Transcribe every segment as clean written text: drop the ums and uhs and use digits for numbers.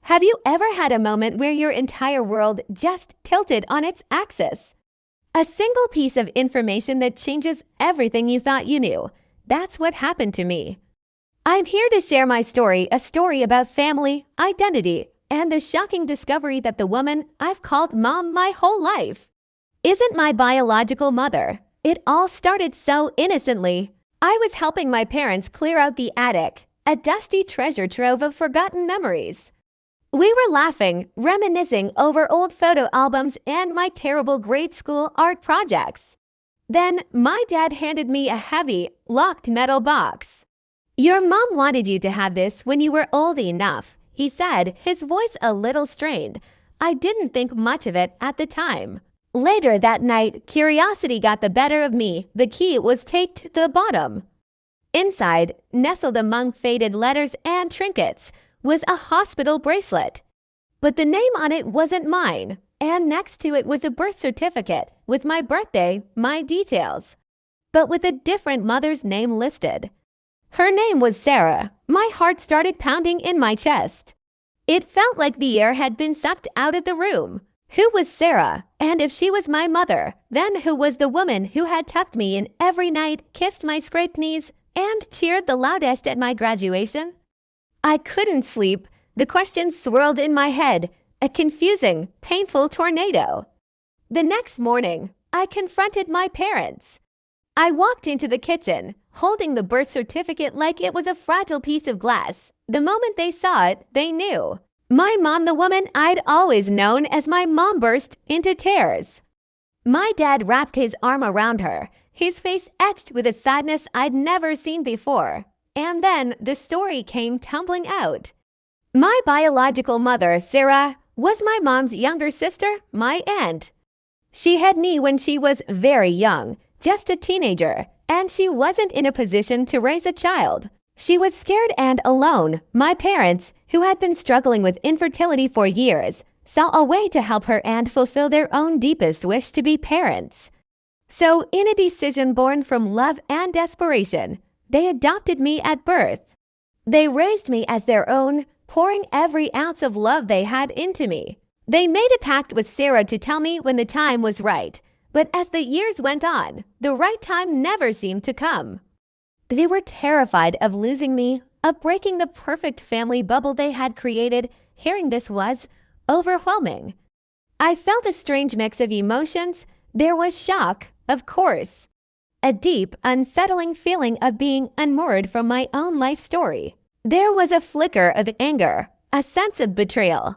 Have you ever had a moment where your entire world just tilted on its axis? A single piece of information that changes everything you thought you knew. That's what happened to me. I'm here to share my story, a story about family, identity, and the shocking discovery that the woman I've called Mom my whole life isn't my biological mother. It all started so innocently. I was helping my parents clear out the attic, a dusty treasure trove of forgotten memories. We were laughing, reminiscing over old photo albums and my terrible grade school art projects. Then my dad handed me a heavy, locked metal box. "Your mom wanted you to have this when you were old enough," he said, his voice a little strained. I didn't think much of it at the time. Later that night, curiosity got the better of me. The key was taped to the bottom. Inside, nestled among faded letters and trinkets, was a hospital bracelet. But the name on it wasn't mine, and next to it was a birth certificate with my birthday, my details, but with a different mother's name listed. Her name was Sarah. My heart started pounding in my chest. It felt like the air had been sucked out of the room. Who was Sarah? And if she was my mother, then who was the woman who had tucked me in every night, kissed my scraped knees, and cheered the loudest at my graduation? I couldn't sleep. The questions swirled in my head, a confusing, painful tornado. The next morning, I confronted my parents. I walked into the kitchen, holding the birth certificate like it was a fragile piece of glass. The moment they saw it, they knew. My mom, the woman I'd always known as my mom, burst into tears. My dad wrapped his arm around her, his face etched with a sadness I'd never seen before. And then the story came tumbling out. My biological mother, Sarah, was my mom's younger sister, my aunt. She had me when she was very young, just a teenager, and she wasn't in a position to raise a child. She was scared and alone. My parents, who had been struggling with infertility for years, saw a way to help her and fulfill their own deepest wish to be parents. So, in a decision born from love and desperation, they adopted me at birth. They raised me as their own, pouring every ounce of love they had into me. They made a pact with Sarah to tell me when the time was right, but as the years went on, the right time never seemed to come. They were terrified of losing me, of breaking the perfect family bubble they had created. Hearing this was overwhelming. I felt a strange mix of emotions. There was shock, of course. A deep, unsettling feeling of being unmoored from my own life story. There was a flicker of anger, a sense of betrayal.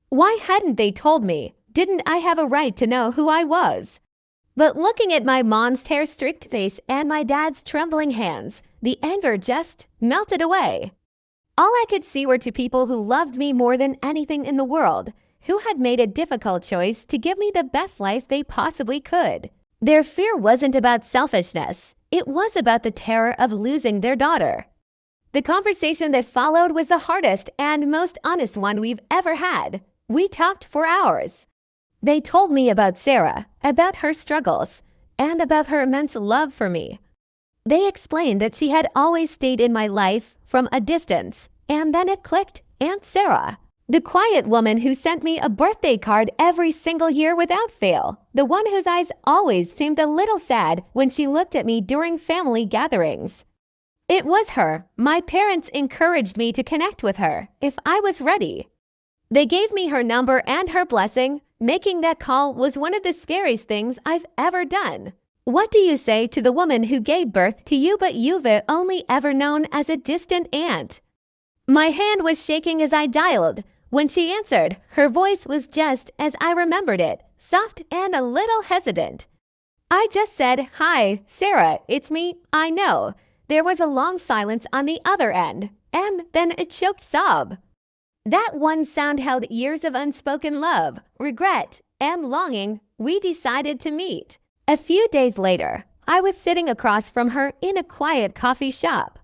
Why hadn't they told me? Didn't I have a right to know who I was? But looking at my mom's tear-streaked face and my dad's trembling hands, the anger just melted away. All I could see were two people who loved me more than anything in the world, who had made a difficult choice to give me the best life they possibly could. Their fear wasn't about selfishness. It was about the terror of losing their daughter. The conversation that followed was the hardest and most honest one we've ever had. We talked for hours. They told me about Sarah, about her struggles, and about her immense love for me. They explained that she had always stayed in my life from a distance, and then it clicked. Aunt Sarah, the quiet woman who sent me a birthday card every single year without fail, the one whose eyes always seemed a little sad when she looked at me during family gatherings. It was her. My parents encouraged me to connect with her if I was ready. They gave me her number and her blessing. Making that call was one of the scariest things I've ever done. What do you say to the woman who gave birth to you but you've only ever known as a distant aunt? My hand was shaking as I dialed. When she answered, her voice was just as I remembered it, soft and a little hesitant. I just said, "Hi, Sarah, it's me, I know." There was a long silence on the other end, and then a choked sob. That one sound held years of unspoken love, regret, and longing. We decided to meet. A few days later, I was sitting across from her in a quiet coffee shop.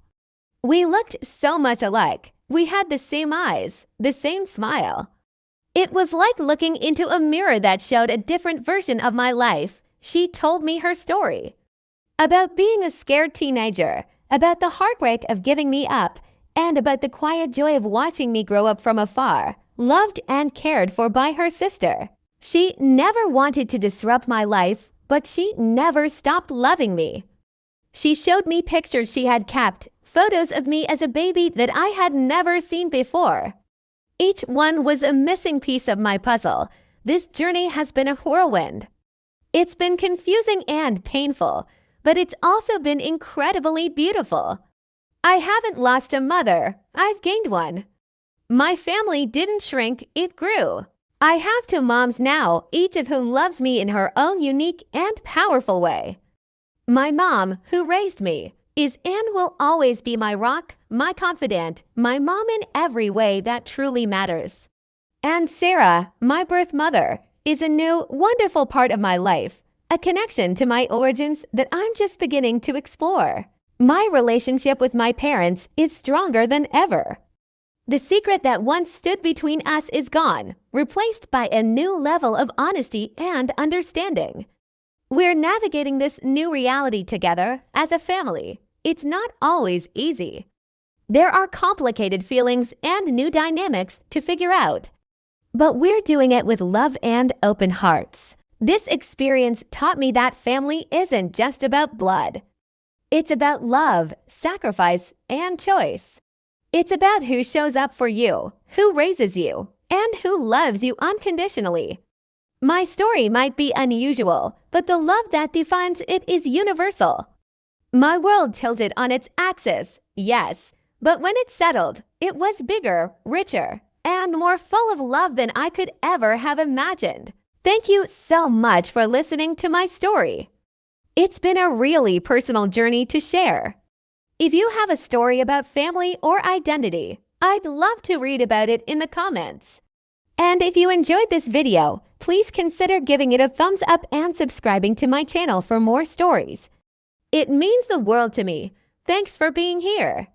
We looked so much alike. We had the same eyes, the same smile. It was like looking into a mirror that showed a different version of my life. She told me her story. About being a scared teenager, about the heartbreak of giving me up, and about the quiet joy of watching me grow up from afar, loved and cared for by her sister. She never wanted to disrupt my life, but she never stopped loving me. She showed me pictures she had kept, photos of me as a baby that I had never seen before. Each one was a missing piece of my puzzle. This journey has been a whirlwind. It's been confusing and painful, but it's also been incredibly beautiful. I haven't lost a mother, I've gained one. My family didn't shrink, it grew. I have two moms now, each of whom loves me in her own unique and powerful way. My mom, who raised me, is and will always be my rock, my confidant, my mom in every way that truly matters. And Sarah, my birth mother, is a new, wonderful part of my life, a connection to my origins that I'm just beginning to explore. My relationship with my parents is stronger than ever. The secret that once stood between us is gone, replaced by a new level of honesty and understanding. We're navigating this new reality together as a family. It's not always easy. There are complicated feelings and new dynamics to figure out. But we're doing it with love and open hearts. This experience taught me that family isn't just about blood. It's about love, sacrifice, and choice. It's about who shows up for you, who raises you, and who loves you unconditionally. My story might be unusual, but the love that defines it is universal. My world tilted on its axis, yes, but when it settled, it was bigger, richer, and more full of love than I could ever have imagined. Thank you so much for listening to my story. It's been a really personal journey to share. If you have a story about family or identity, I'd love to read about it in the comments. And if you enjoyed this video, please consider giving it a thumbs up and subscribing to my channel for more stories. It means the world to me. Thanks for being here.